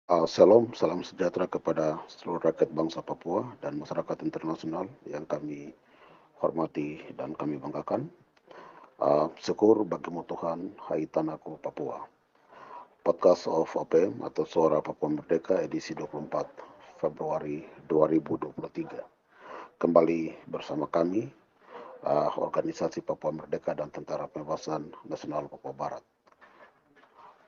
Salam, salam sejahtera kepada seluruh rakyat bangsa Papua dan masyarakat internasional yang kami hormati dan kami banggakan. Syukur bagimu Tuhan, hai tanahku Papua. Podcast of OPM atau Suara Papua Merdeka edisi 24 Februari 2023. Kembali bersama kami, Organisasi Papua Merdeka dan Tentara Pembebasan Nasional Papua Barat.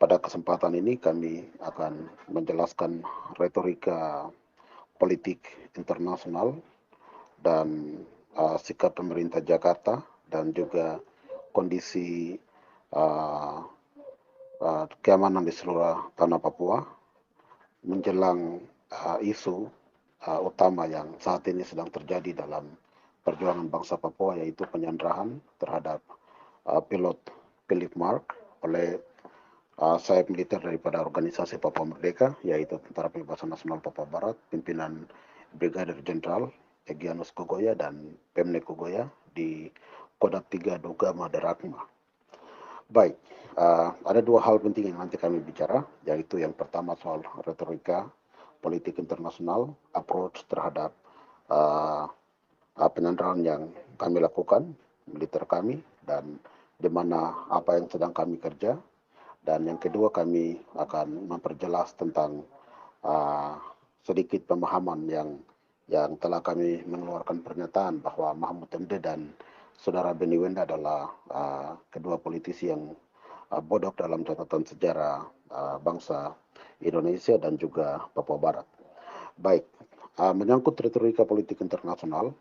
Pada kesempatan ini kami akan menjelaskan retorika politik internasional dan sikap pemerintah Jakarta dan juga kondisi uh, keamanan di seluruh tanah Papua menjelang isu utama yang saat ini sedang terjadi dalam perjuangan bangsa Papua, yaitu penyanderaan terhadap pilot Philip Mark oleh sayap militer daripada organisasi Papua Merdeka, yaitu Tentara Pembebasan Nasional Papua Barat, pimpinan Brigadir Jenderal Egyanus Kogoya dan Pemne Kogoya di Kodam 3 Duga Maderakma. Baik, ada dua hal penting yang nanti kami bicara, yaitu yang pertama soal retorika politik internasional, approach terhadap uh, penyanderaan yang kami lakukan, militer kami, dan di mana apa yang sedang kami kerja. Dan yang kedua kami akan memperjelas tentang uh, sedikit pemahaman yang telah kami mengeluarkan pernyataan bahwa Mahmud MD dan saudara Beni Wenda adalah kedua politisi yang bodoh dalam catatan sejarah bangsa Indonesia dan juga Papua Barat. Baik, menyangkut retorika politik internasional,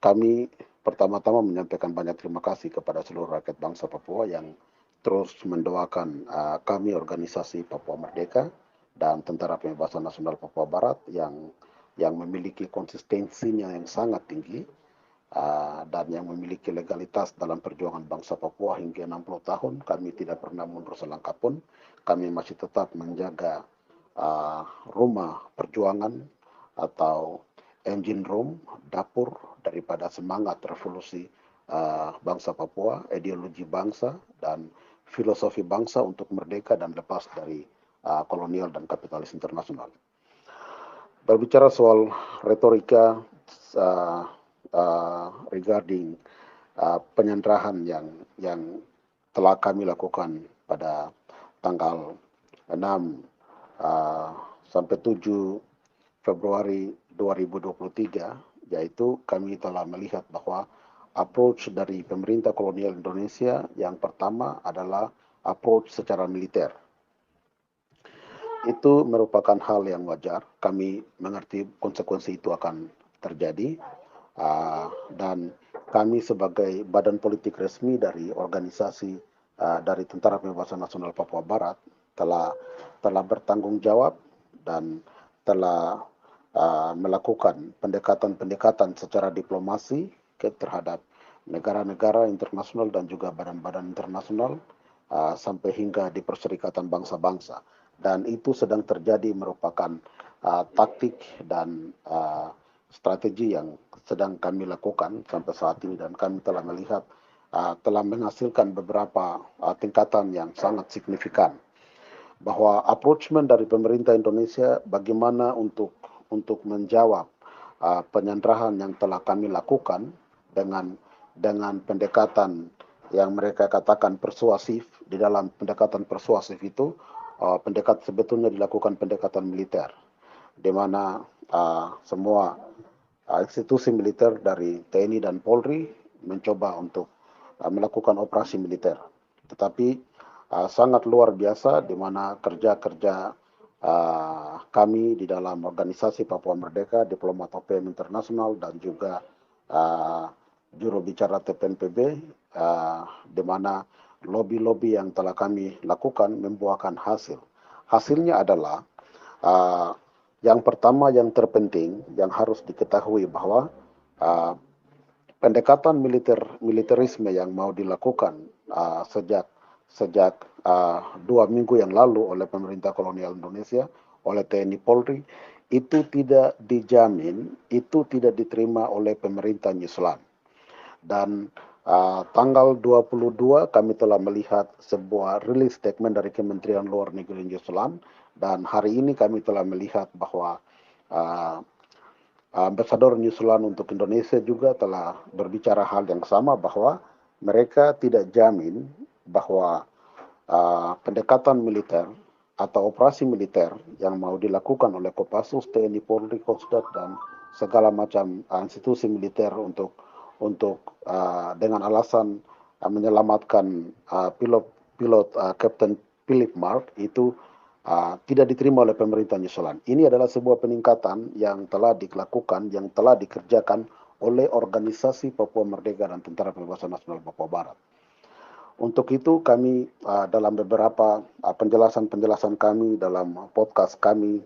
kami pertama-tama menyampaikan banyak terima kasih kepada seluruh rakyat bangsa Papua yang terus mendoakan kami organisasi Papua Merdeka dan Tentara Pembebasan Nasional Papua Barat yang memiliki konsistensinya yang sangat tinggi dan yang memiliki legalitas dalam perjuangan bangsa Papua hingga 60 tahun. Kami tidak pernah mundur selangkah pun. Kami masih tetap menjaga rumah perjuangan atau engine room, dapur daripada semangat revolusi bangsa Papua, ideologi bangsa dan filosofi bangsa untuk merdeka dan lepas dari kolonial dan kapitalis internasional. Berbicara soal retorika uh, regarding penyanderaan yang telah kami lakukan pada tanggal 6 sampai 7 Februari 2023, yaitu kami telah melihat bahwa approach dari pemerintah kolonial Indonesia yang pertama adalah approach secara militer. Itu merupakan hal yang wajar. Kami mengerti konsekuensi itu akan terjadi dan kami sebagai badan politik resmi dari organisasi dari Tentara Pembebasan Nasional Papua Barat telah bertanggung jawab dan telah melakukan pendekatan-pendekatan secara diplomasi terhadap negara-negara internasional dan juga badan-badan internasional sampai hingga di Perserikatan Bangsa-Bangsa. Dan itu sedang terjadi merupakan taktik dan strategi yang sedang kami lakukan sampai saat ini, dan kami telah melihat telah menghasilkan beberapa tingkatan yang sangat signifikan bahwa approachment dari pemerintah Indonesia bagaimana untuk menjawab penyanderaan yang telah kami lakukan dengan pendekatan yang mereka katakan persuasif. Di dalam pendekatan persuasif itu sebetulnya dilakukan pendekatan militer, di mana semua institusi militer dari TNI dan Polri mencoba untuk melakukan operasi militer. Tetapi sangat luar biasa di mana kerja-kerja kami di dalam organisasi Papua Merdeka, Diplomat OPM Internasional dan juga juru bicara TPNPB, di mana lobby-lobby yang telah kami lakukan membuahkan hasil. Hasilnya adalah yang pertama yang terpenting yang harus diketahui bahwa pendekatan militerisme yang mau dilakukan sejak 2 minggu yang lalu oleh pemerintah kolonial Indonesia, oleh TNI Polri, itu tidak dijamin, itu tidak diterima oleh pemerintah New Zealand. Dan Tanggal 22 kami telah melihat sebuah rilis statement dari Kementerian Luar Negeri New Zealand, dan hari ini kami telah melihat bahwa uh, Ambasador New Zealand untuk Indonesia juga telah berbicara hal yang sama, bahwa mereka tidak jamin bahwa pendekatan militer atau operasi militer yang mau dilakukan oleh Kopassus, TNI, Polri, Coast Guard, dan segala macam institusi militer untuk dengan alasan menyelamatkan pilot Captain Philip Mark itu tidak diterima oleh pemerintah New Zealand. Ini adalah sebuah peningkatan yang telah dilakukan, yang telah dikerjakan oleh organisasi Papua Merdeka dan Tentara Pembebasan Nasional Papua Barat. Untuk itu kami dalam beberapa penjelasan-penjelasan kami dalam podcast kami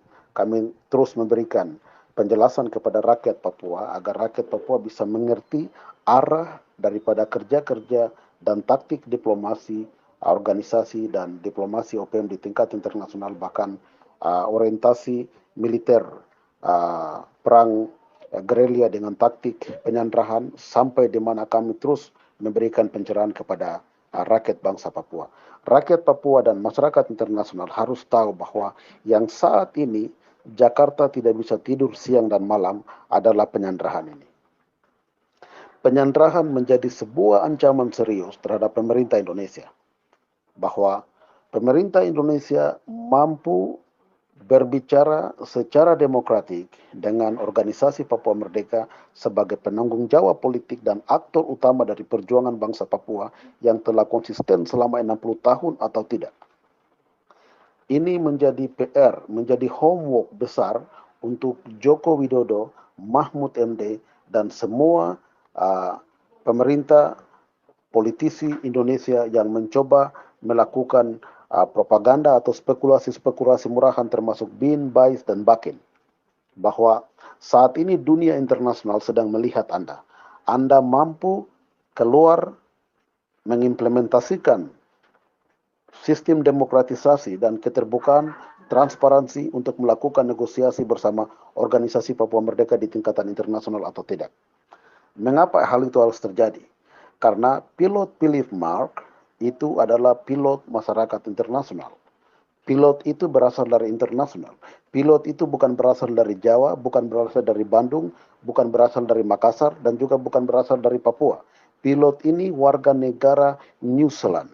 terus memberikan penjelasan kepada rakyat Papua agar rakyat Papua bisa mengerti arah daripada kerja-kerja dan taktik diplomasi, organisasi dan diplomasi OPM di tingkat internasional, bahkan orientasi militer perang gerilya dengan taktik penyanderaan, sampai di mana kami terus memberikan pencerahan kepada rakyat bangsa Papua. Rakyat Papua dan masyarakat internasional harus tahu bahwa yang saat ini Jakarta tidak bisa tidur siang dan malam adalah penyanderaan ini. Penyanderaan menjadi sebuah ancaman serius terhadap pemerintah Indonesia, bahwa pemerintah Indonesia mampu berbicara secara demokratik dengan organisasi Papua Merdeka sebagai penanggung jawab politik dan aktor utama dari perjuangan bangsa Papua yang telah konsisten selama 60 tahun atau tidak. Ini menjadi PR, menjadi homework besar untuk Joko Widodo, Mahfud MD, dan semua pemerintah politisi Indonesia yang mencoba melakukan propaganda atau spekulasi-spekulasi murahan termasuk BIN, BAIS, dan BAKIN. Bahwa saat ini dunia internasional sedang melihat Anda. Anda mampu keluar mengimplementasikan sistem demokratisasi dan keterbukaan, transparansi untuk melakukan negosiasi bersama organisasi Papua Merdeka di tingkatan internasional atau tidak. Mengapa hal itu harus terjadi? Karena pilot Philip Mark itu adalah pilot masyarakat internasional. Pilot itu berasal dari internasional. Pilot itu bukan berasal dari Jawa, bukan berasal dari Bandung, bukan berasal dari Makassar, dan juga bukan berasal dari Papua. Pilot ini warga negara New Zealand.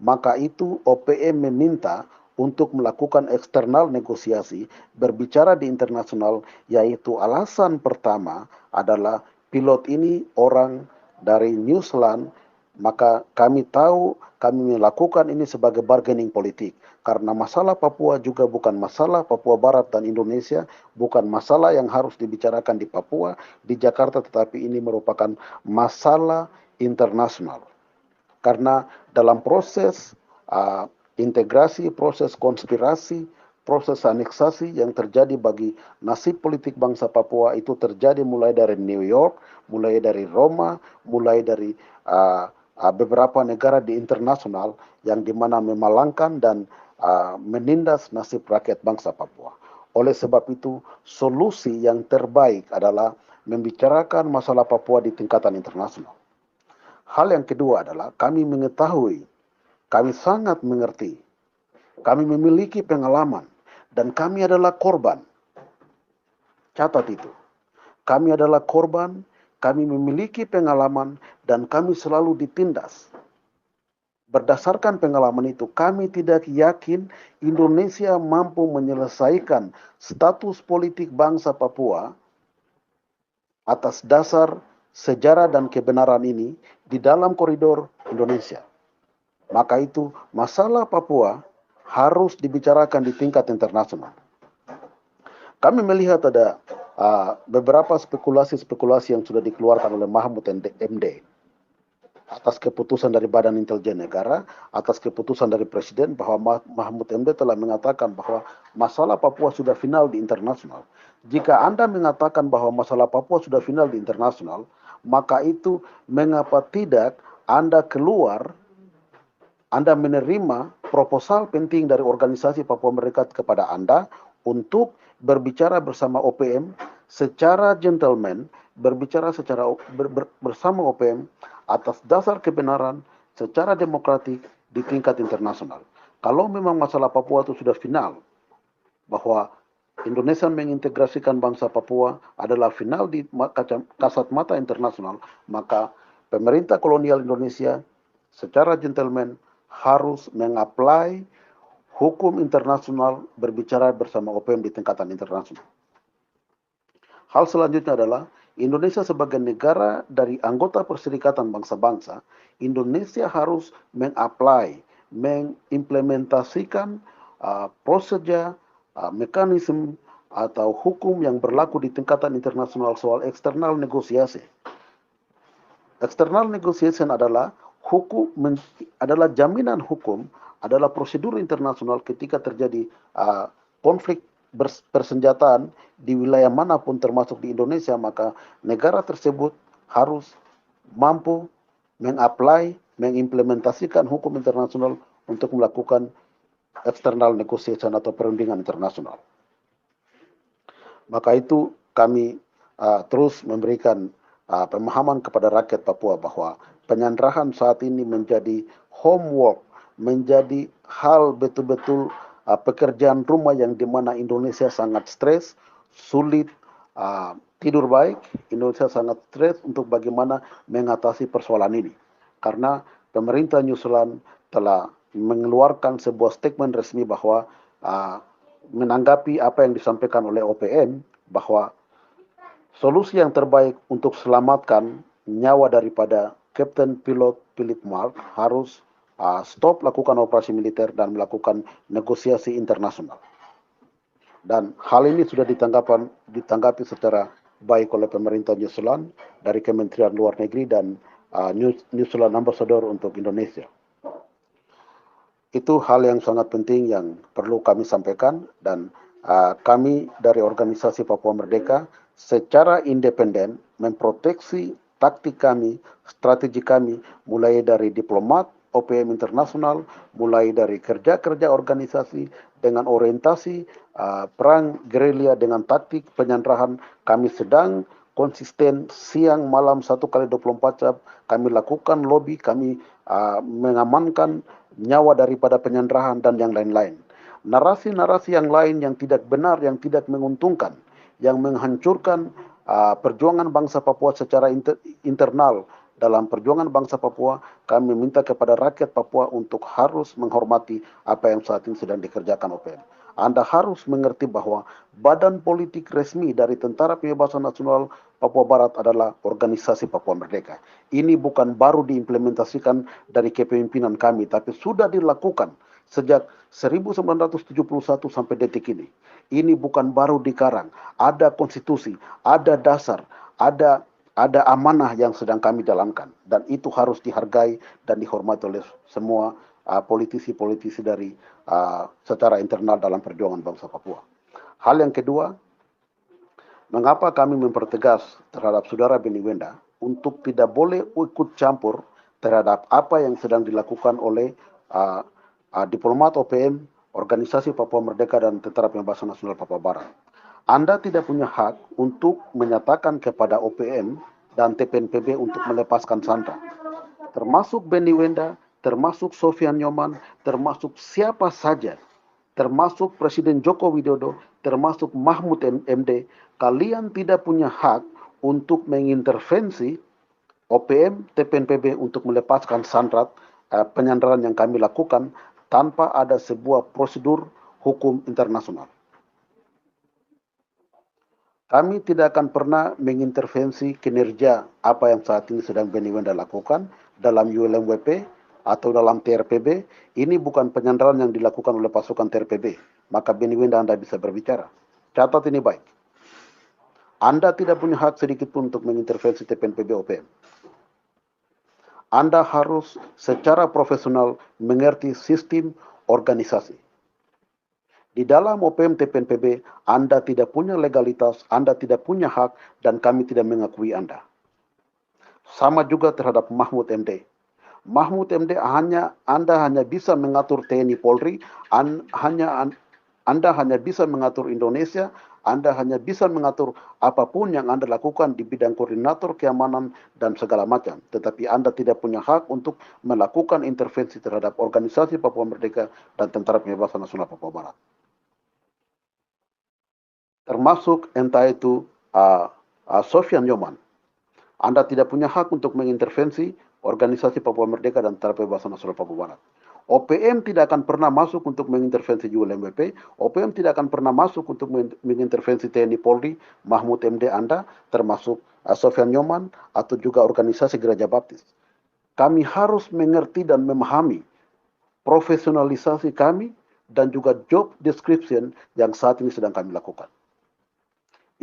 Maka itu OPM meminta untuk melakukan eksternal negosiasi, berbicara di internasional, yaitu alasan pertama adalah pilot ini orang dari New Zealand. Maka kami tahu kami melakukan ini sebagai bargaining politik. Karena masalah Papua juga bukan masalah Papua Barat dan Indonesia, bukan masalah yang harus dibicarakan di Papua, di Jakarta, tetapi ini merupakan masalah internasional. Karena dalam proses integrasi, proses konspirasi, proses aneksasi yang terjadi bagi nasib politik bangsa Papua itu terjadi mulai dari New York, mulai dari Roma, mulai dari beberapa negara di internasional yang dimana memalangkan dan menindas nasib rakyat bangsa Papua. Oleh sebab itu, solusi yang terbaik adalah membicarakan masalah Papua di tingkatan internasional. Hal yang kedua adalah kami mengetahui, kami sangat mengerti, kami memiliki pengalaman, dan kami adalah korban. Catat itu. Kami adalah korban, kami memiliki pengalaman, dan kami selalu ditindas. Berdasarkan pengalaman itu, kami tidak yakin Indonesia mampu menyelesaikan status politik bangsa Papua atas dasar sejarah dan kebenaran ini di dalam koridor Indonesia. Maka itu masalah Papua harus dibicarakan di tingkat internasional. Kami melihat ada beberapa spekulasi-spekulasi yang sudah dikeluarkan oleh Mahfud MD atas keputusan dari Badan Intelijen Negara, atas keputusan dari Presiden, bahwa Mahfud MD telah mengatakan bahwa masalah Papua sudah final di internasional. Jika Anda mengatakan bahwa masalah Papua sudah final di internasional, maka itu mengapa tidak Anda keluar, Anda menerima proposal penting dari organisasi Papua Merdeka kepada Anda untuk berbicara bersama OPM secara gentleman, berbicara secara bersama OPM atas dasar kebenaran secara demokratik di tingkat internasional. Kalau memang masalah Papua itu sudah final, bahwa Indonesia mengintegrasikan bangsa Papua adalah final di kasat mata internasional, maka pemerintah kolonial Indonesia secara gentleman harus mengapply hukum internasional berbicara bersama OPM di tingkatan internasional. Hal selanjutnya adalah Indonesia sebagai negara dari anggota Perserikatan Bangsa-Bangsa, Indonesia harus mengapply, mengimplementasikan prosedur, mekanisme atau hukum yang berlaku di tingkatan internasional soal eksternal negosiasi. External negotiation adalah adalah jaminan hukum, adalah prosedur internasional ketika terjadi konflik persenjataan di wilayah manapun termasuk di Indonesia, maka negara tersebut harus mampu mengapply, mengimplementasikan hukum internasional untuk melakukan external negotiation atau perundingan internasional. Maka itu kami terus memberikan pemahaman kepada rakyat Papua bahwa penyanderaan saat ini menjadi homework, menjadi hal betul-betul pekerjaan rumah yang dimana Indonesia sangat stres, sulit tidur baik. Indonesia sangat stres untuk bagaimana mengatasi persoalan ini. Karena pemerintah New Zealand telah mengeluarkan sebuah statement resmi bahwa menanggapi apa yang disampaikan oleh OPM bahwa solusi yang terbaik untuk selamatkan nyawa daripada Kapten Pilot Philip Mark harus stop lakukan operasi militer dan melakukan negosiasi internasional. Dan hal ini sudah ditanggapi secara baik oleh pemerintah New Zealand dari Kementerian Luar Negeri dan New Zealand Ambassador untuk Indonesia. Itu hal yang sangat penting yang perlu kami sampaikan, dan kami dari organisasi Papua Merdeka secara independen memproteksi taktik kami, strategi kami, mulai dari diplomat, OPM internasional, mulai dari kerja-kerja organisasi dengan orientasi perang gerilya dengan taktik penyanderaan. Kami sedang konsisten siang malam 1x24 jam kami lakukan lobby, kami mengamankan nyawa daripada penyanderaan dan yang lain-lain. Narasi-narasi yang lain yang tidak benar, yang tidak menguntungkan, yang menghancurkan perjuangan bangsa Papua secara internal. Dalam perjuangan bangsa Papua, kami minta kepada rakyat Papua untuk harus menghormati apa yang saat ini sedang dikerjakan OPM. Anda harus mengerti bahwa badan politik resmi dari Tentara Pembebasan Nasional Papua Barat adalah organisasi Papua Merdeka. Ini bukan baru diimplementasikan dari kepemimpinan kami, tapi sudah dilakukan sejak 1971 sampai detik ini. Ini bukan baru dikarang. Ada konstitusi, ada dasar, ada amanah yang sedang kami jalankan. Dan itu harus dihargai dan dihormati oleh semua politisi-politisi dari secara internal dalam perjuangan bangsa Papua. Hal yang kedua, mengapa kami mempertegas terhadap saudara Benny Wenda untuk tidak boleh ikut campur terhadap apa yang sedang dilakukan oleh diplomat OPM, Organisasi Papua Merdeka dan Tentara Pembebasan Nasional Papua Barat. Anda tidak punya hak untuk menyatakan kepada OPM dan TPNPB untuk melepaskan sandra. Termasuk Benny Wenda, termasuk Sofian Nyoman, termasuk siapa saja, termasuk Presiden Joko Widodo, termasuk Mahmud MD, kalian tidak punya hak untuk mengintervensi OPM, TPNPB untuk melepaskan sandra penyandaran yang kami lakukan tanpa ada sebuah prosedur hukum internasional. Kami tidak akan pernah mengintervensi kinerja apa yang saat ini sedang Benny Wenda lakukan dalam ULMWP atau dalam TRPB. Ini bukan penyandaran yang dilakukan oleh pasukan TRPB. Maka Benny Wenda Anda bisa berbicara. Catat ini baik. Anda tidak punya hak sedikit pun untuk mengintervensi TPNPB OPM. Anda harus secara profesional mengerti sistem organisasi. Di dalam OPM TPNPB, Anda tidak punya legalitas, Anda tidak punya hak, dan kami tidak mengakui Anda. Sama juga terhadap Mahmud MD. Mahmud MD Anda hanya bisa mengatur TNI Polri, Anda hanya bisa mengatur Indonesia, Anda hanya bisa mengatur apapun yang Anda lakukan di bidang koordinator keamanan dan segala macam. Tetapi Anda tidak punya hak untuk melakukan intervensi terhadap organisasi Papua Merdeka dan Tentara Pembebasan Nasional Papua Barat. Termasuk entah itu Sofian Nyoman. Anda tidak punya hak untuk mengintervensi organisasi Papua Merdeka dan Tentara Pembebasan Nasional Papua Barat. OPM tidak akan pernah masuk untuk mengintervensi ULMWP. OPM tidak akan pernah masuk untuk mengintervensi TNI Polri, Mahmud MD Anda, termasuk Sofian Nyoman, atau juga organisasi Gereja Baptis. Kami harus mengerti dan memahami profesionalisasi kami dan juga job description yang saat ini sedang kami lakukan.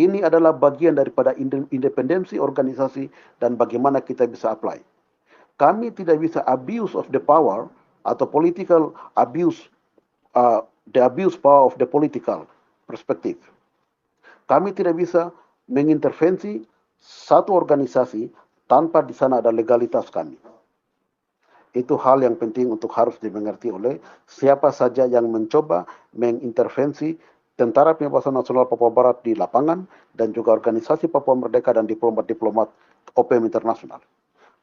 Ini adalah bagian daripada independensi organisasi dan bagaimana kita bisa apply. Kami tidak bisa abuse of the power atau political abuse, the abuse power of the political perspective. Kami tidak bisa mengintervensi satu organisasi tanpa di sana ada legalitas kami. Itu hal yang penting untuk harus dimengerti oleh siapa saja yang mencoba mengintervensi Tentara Pembebasan Nasional Papua Barat di lapangan dan juga organisasi Papua Merdeka dan diplomat-diplomat OPM internasional.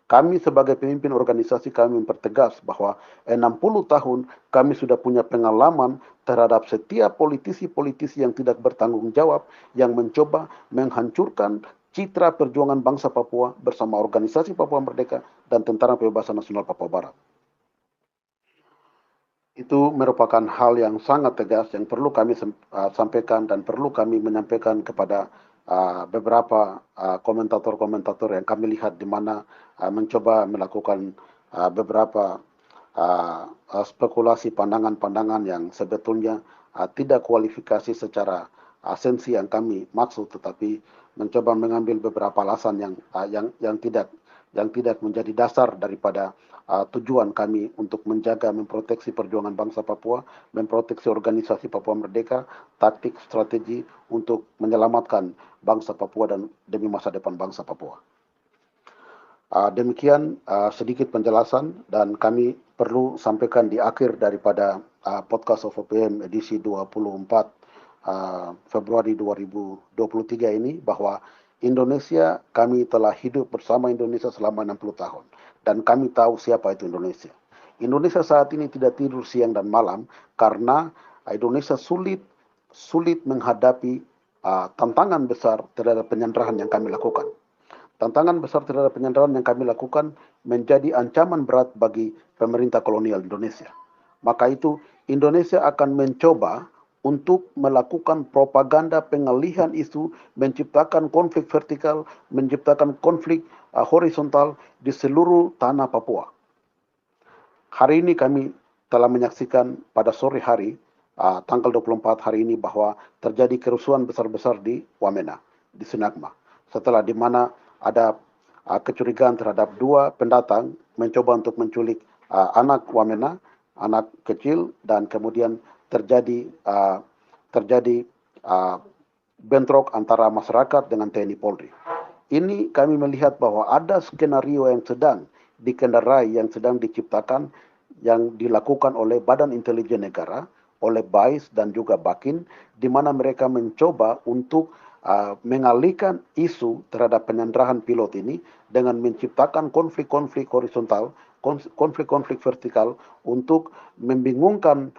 Kami sebagai pemimpin organisasi kami mempertegas bahwa 60 tahun kami sudah punya pengalaman terhadap setiap politisi-politisi yang tidak bertanggung jawab yang mencoba menghancurkan citra perjuangan bangsa Papua bersama organisasi Papua Merdeka dan Tentara Pembebasan Nasional Papua Barat. Itu merupakan hal yang sangat tegas yang perlu kami sampaikan dan perlu kami menyampaikan kepada beberapa komentator-komentator yang kami lihat di mana mencoba melakukan beberapa spekulasi pandangan-pandangan yang sebetulnya tidak kualifikasi secara esensi yang kami maksud, tetapi mencoba mengambil beberapa alasan yang tidak menjadi dasar daripada tujuan kami untuk menjaga, memproteksi perjuangan bangsa Papua, memproteksi organisasi Papua Merdeka, taktik, strategi untuk menyelamatkan bangsa Papua dan demi masa depan bangsa Papua. Demikian sedikit penjelasan dan kami perlu sampaikan di akhir daripada podcast of OPM edisi 24 Februari 2023 ini bahwa Indonesia, kami telah hidup bersama Indonesia selama 60 tahun. Dan kami tahu siapa itu Indonesia. Indonesia saat ini tidak tidur siang dan malam karena Indonesia sulit menghadapi tantangan besar terhadap penyanderaan yang kami lakukan. Tantangan besar terhadap penyanderaan yang kami lakukan menjadi ancaman berat bagi pemerintah kolonial Indonesia. Maka itu Indonesia akan mencoba untuk melakukan propaganda pengalihan isu, menciptakan konflik vertikal, menciptakan konflik horizontal di seluruh tanah Papua. Hari ini kami telah menyaksikan pada sore hari, tanggal 24 hari ini, bahwa terjadi kerusuhan besar-besar di Wamena, di Sinagma. Setelah di mana ada kecurigaan terhadap dua pendatang mencoba untuk menculik anak Wamena, anak kecil, dan kemudian terjadi bentrok antara masyarakat dengan TNI Polri. Ini kami melihat bahwa ada skenario yang sedang dikendarai, yang sedang diciptakan, yang dilakukan oleh Badan Intelijen Negara, oleh BAIS dan juga BAKIN, di mana mereka mencoba untuk mengalihkan isu terhadap penyanderaan pilot ini dengan menciptakan konflik-konflik horizontal, konflik-konflik vertikal untuk membingungkan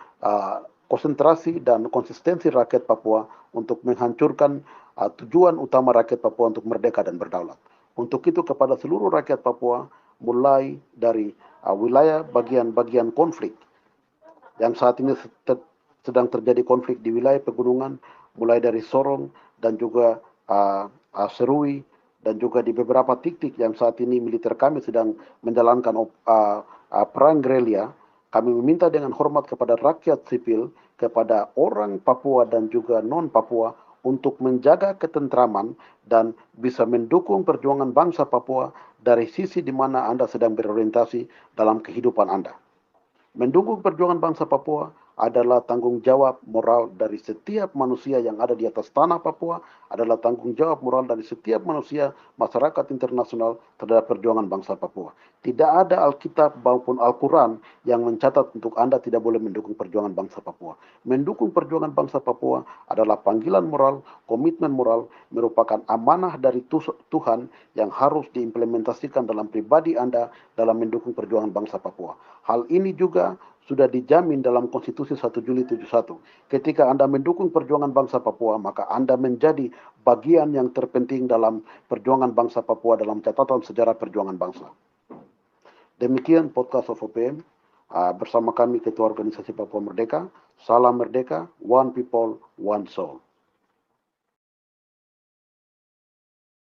konsentrasi dan konsistensi rakyat Papua untuk menghancurkan tujuan utama rakyat Papua untuk merdeka dan berdaulat. Untuk itu kepada seluruh rakyat Papua, mulai dari wilayah bagian-bagian konflik yang saat ini sedang terjadi konflik di wilayah pegunungan, mulai dari Sorong dan juga Serui, dan juga di beberapa titik yang saat ini militer kami sedang menjalankan perang gerilya. Kami meminta dengan hormat kepada rakyat sipil, kepada orang Papua dan juga non-Papua untuk menjaga ketentraman dan bisa mendukung perjuangan bangsa Papua dari sisi di mana Anda sedang berorientasi dalam kehidupan Anda. Mendukung perjuangan bangsa Papua adalah tanggung jawab moral dari setiap manusia yang ada di atas tanah Papua, adalah tanggung jawab moral dari setiap manusia masyarakat internasional terhadap perjuangan bangsa Papua. Tidak ada Alkitab maupun Al-Quran yang mencatat untuk Anda tidak boleh mendukung perjuangan bangsa Papua. Mendukung perjuangan bangsa Papua adalah panggilan moral, komitmen moral, merupakan amanah dari Tuhan yang harus diimplementasikan dalam pribadi Anda dalam mendukung perjuangan bangsa Papua. Hal ini juga sudah dijamin dalam Konstitusi 1 Juli 71. Ketika Anda mendukung perjuangan bangsa Papua, maka Anda menjadi bagian yang terpenting dalam perjuangan bangsa Papua dalam catatan sejarah perjuangan bangsa. Demikian podcast of OPM bersama kami Ketua Organisasi Papua Merdeka. Salam Merdeka, One People, One Soul.